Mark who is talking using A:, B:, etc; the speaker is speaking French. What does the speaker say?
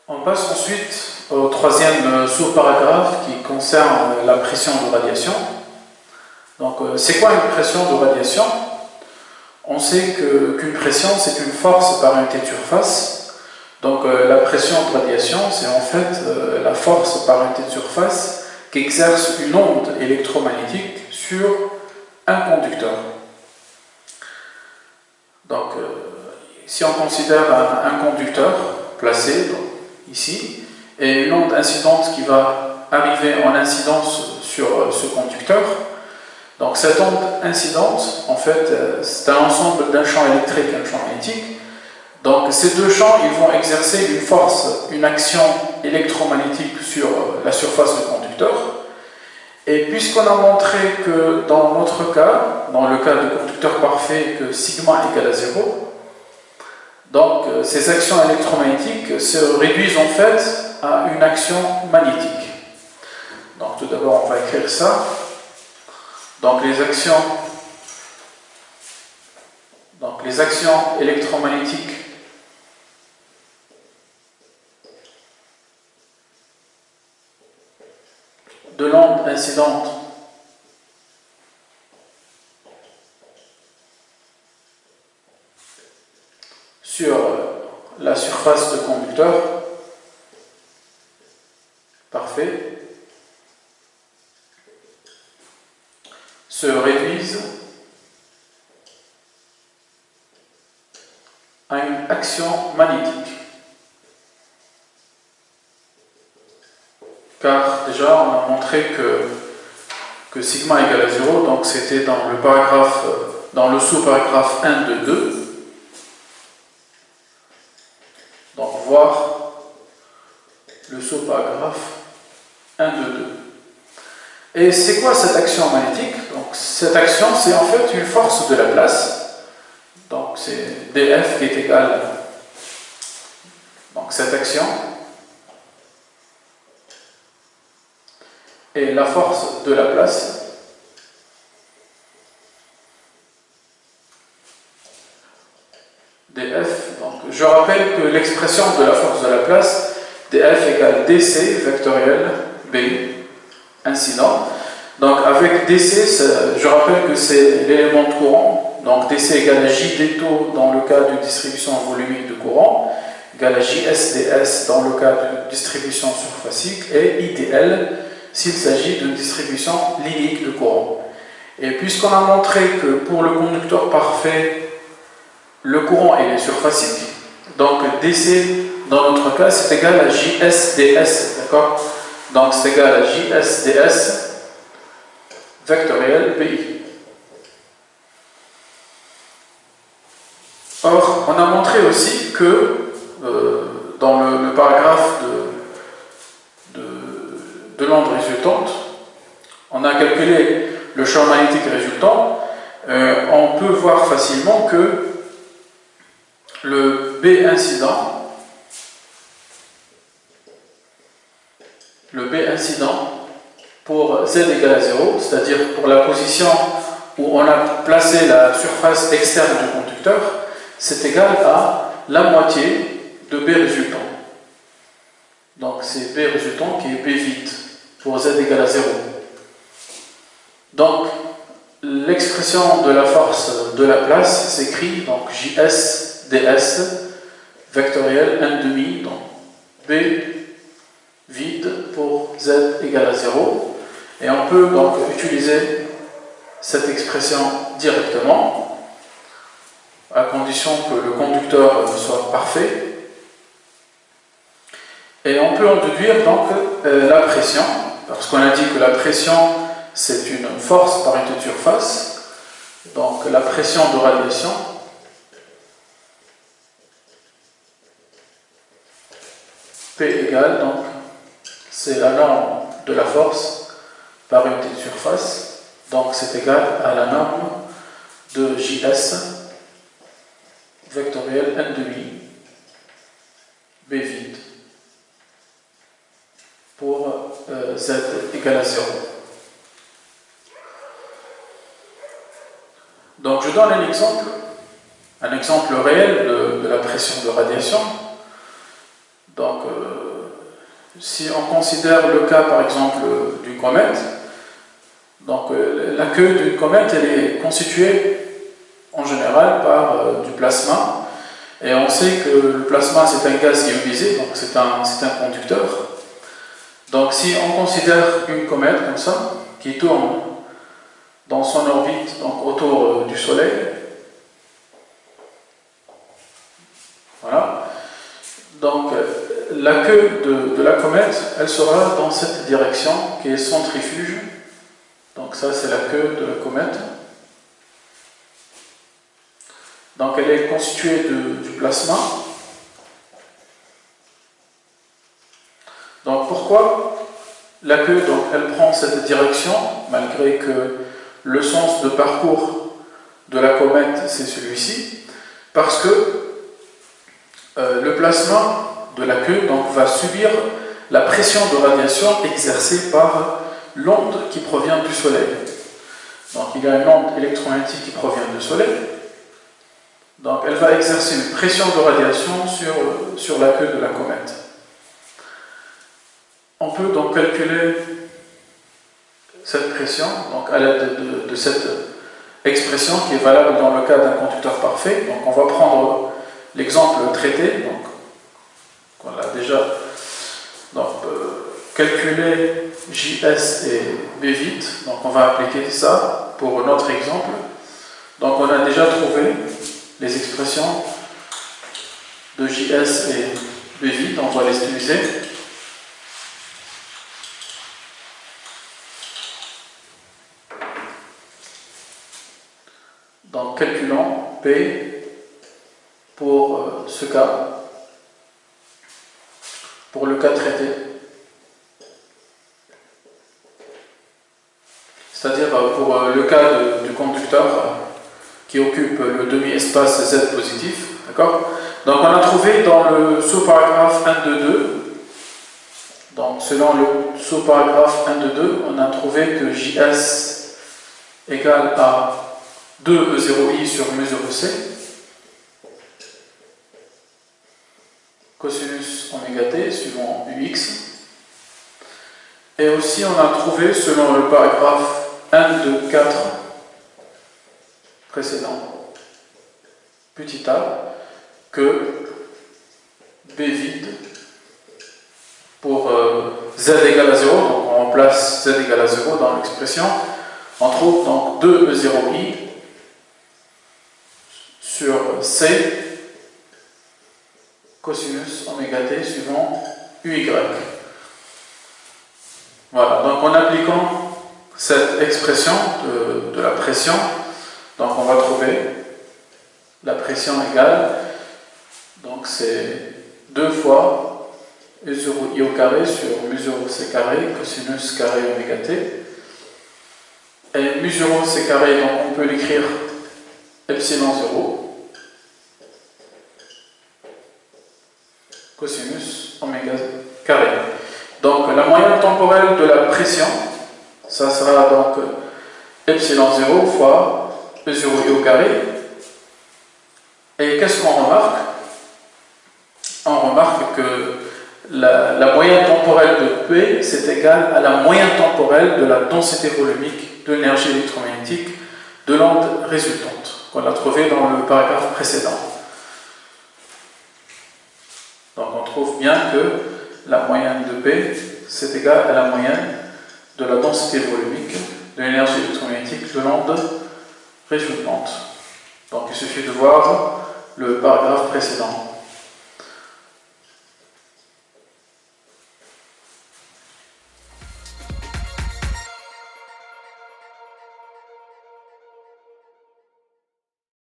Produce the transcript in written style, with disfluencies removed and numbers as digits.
A: On passe ensuite au troisième sous-paragraphe qui concerne la pression de radiation. Donc, c'est quoi une pression de radiation? On sait qu'une pression, c'est une force par unité de surface. Donc, la pression de radiation, c'est en fait la force par unité de surface qu'exerce une onde électromagnétique sur un conducteur. Donc, si on considère un conducteur placé ici, et une onde incidente qui va arriver en incidence sur ce conducteur, donc cette onde incidente, en fait, c'est un ensemble d'un champ électrique et un champ magnétique. Donc ces deux champs, ils vont exercer une force, une action électromagnétique sur la surface du conducteur. Et puisqu'on a montré que dans notre cas, dans le cas de conducteur parfait, que sigma égale à 0, donc ces actions électromagnétiques se réduisent en fait à une action magnétique. Donc tout d'abord, on va écrire ça. Donc les actions électromagnétiques de l'onde incidente sur la surface de conducteur parfait se réduisent à une action magnétique. Car déjà on a montré que sigma égale à 0, donc c'était dans le paragraphe, dans le sous-paragraphe 1 de 2. Donc voir le sous-paragraphe 1 de 2. Et c'est quoi cette action magnétique? Donc cette action, c'est en fait une force de Laplace. Donc c'est dF qui est égal donc cette action. Et la force de Laplace dF. Donc je rappelle que l'expression de la force de Laplace dF égale dc vectoriel B incident. Donc avec dc, je rappelle que c'est l'élément de courant. Donc dc égale à J d-taux dans le cas de distribution volumique de courant, égale à JS ds dans le cas de distribution surfacique, et IDL s'il s'agit de distribution linéique de courant. Et puisqu'on a montré que pour le conducteur parfait, le courant est surfacique, donc dc dans notre cas c'est égal à JS ds, d'accord? Donc c'est égal à JS ds vectoriel PI. Or, on a montré aussi que dans le paragraphe de l'onde résultante, on a calculé le champ magnétique résultant. On peut voir facilement que le B incident, pour Z égale à 0, c'est-à-dire pour la position où on a placé la surface externe du conducteur, c'est égal à la moitié de B résultant. Donc c'est B résultant qui est B vide pour Z égale à 0. Donc l'expression de la force de Laplace s'écrit donc JS ds vectoriel 1,5, donc B vide pour Z égale à 0. Et on peut donc utiliser cette expression directement, à condition que le conducteur soit parfait. Et on peut en déduire donc la pression, parce qu'on a dit que la pression c'est une force par unité de surface. Donc la pression de radiation P égale, donc c'est la norme de la force par unité de surface, donc c'est égal à la norme de JS vectoriel 1,5 B vide pour Z égale à 0. Donc je donne un exemple réel de la pression de radiation. Donc si on considère le cas par exemple d'une comète, donc la queue d'une comète elle est constituée en général par du plasma, et on sait que le plasma c'est un gaz ionisé, donc c'est un conducteur. Donc si on considère une comète comme ça, qui tourne dans son orbite donc autour du Soleil, voilà, donc la queue de la comète, elle sera dans cette direction qui est centrifuge. Donc ça c'est la queue de la comète. Donc elle est constituée du plasma. Donc pourquoi la queue donc, elle prend cette direction, malgré que le sens de parcours de la comète c'est celui-ci? Parce que le plasma de la queue donc, va subir la pression de radiation exercée par l'onde qui provient du Soleil. Donc il y a une onde électromagnétique qui provient du Soleil. Donc elle va exercer une pression de radiation sur la queue de la comète. On peut donc calculer cette pression donc à l'aide de cette expression qui est valable dans le cas d'un conducteur parfait. Donc on va prendre l'exemple traité, donc on a déjà calculé JS et B vite, donc on va appliquer ça pour notre exemple. Donc on a déjà trouvé les expressions de JS et B vite, on va les utiliser. Donc calculons P pour ce cas, pour le cas traité. C'est-à-dire pour le cas du conducteur qui occupe le demi-espace Z positif. D'accord? Donc on a trouvé dans le sous-paragraphe 1.2.2, donc selon le sous-paragraphe 1.2.2, on a trouvé que JS égale à 2E0i sur mu0 C, cosinus oméga t suivant UX. Et aussi on a trouvé selon le paragraphe 1.2.4 précédent, petit a, que B vide pour Z égale à 0, donc on remplace Z égale à 0 dans l'expression, on trouve donc 2E0i sur C cosinus oméga t suivant UY. Voilà, donc en appliquant cette expression de la pression, donc on va trouver la pression égale, donc c'est 2 fois E0i au carré sur mu0 c carré cosinus carré oméga t. Et mu0 c carré, donc on peut l'écrire epsilon 0 cosinus oméga carré. Donc la moyenne temporelle de la pression, ça sera donc epsilon 0 fois E0i au carré. Et qu'est-ce qu'on remarque? On remarque que la moyenne temporelle de P c'est égal à la moyenne temporelle de la densité volumique de l'énergie électromagnétique de l'onde résultante, qu'on a trouvé dans le paragraphe précédent. Donc on trouve bien que la moyenne de P c'est égal à la moyenne de la densité volumique de l'énergie électromagnétique de l'onde résultante. Donc il suffit de voir le paragraphe précédent.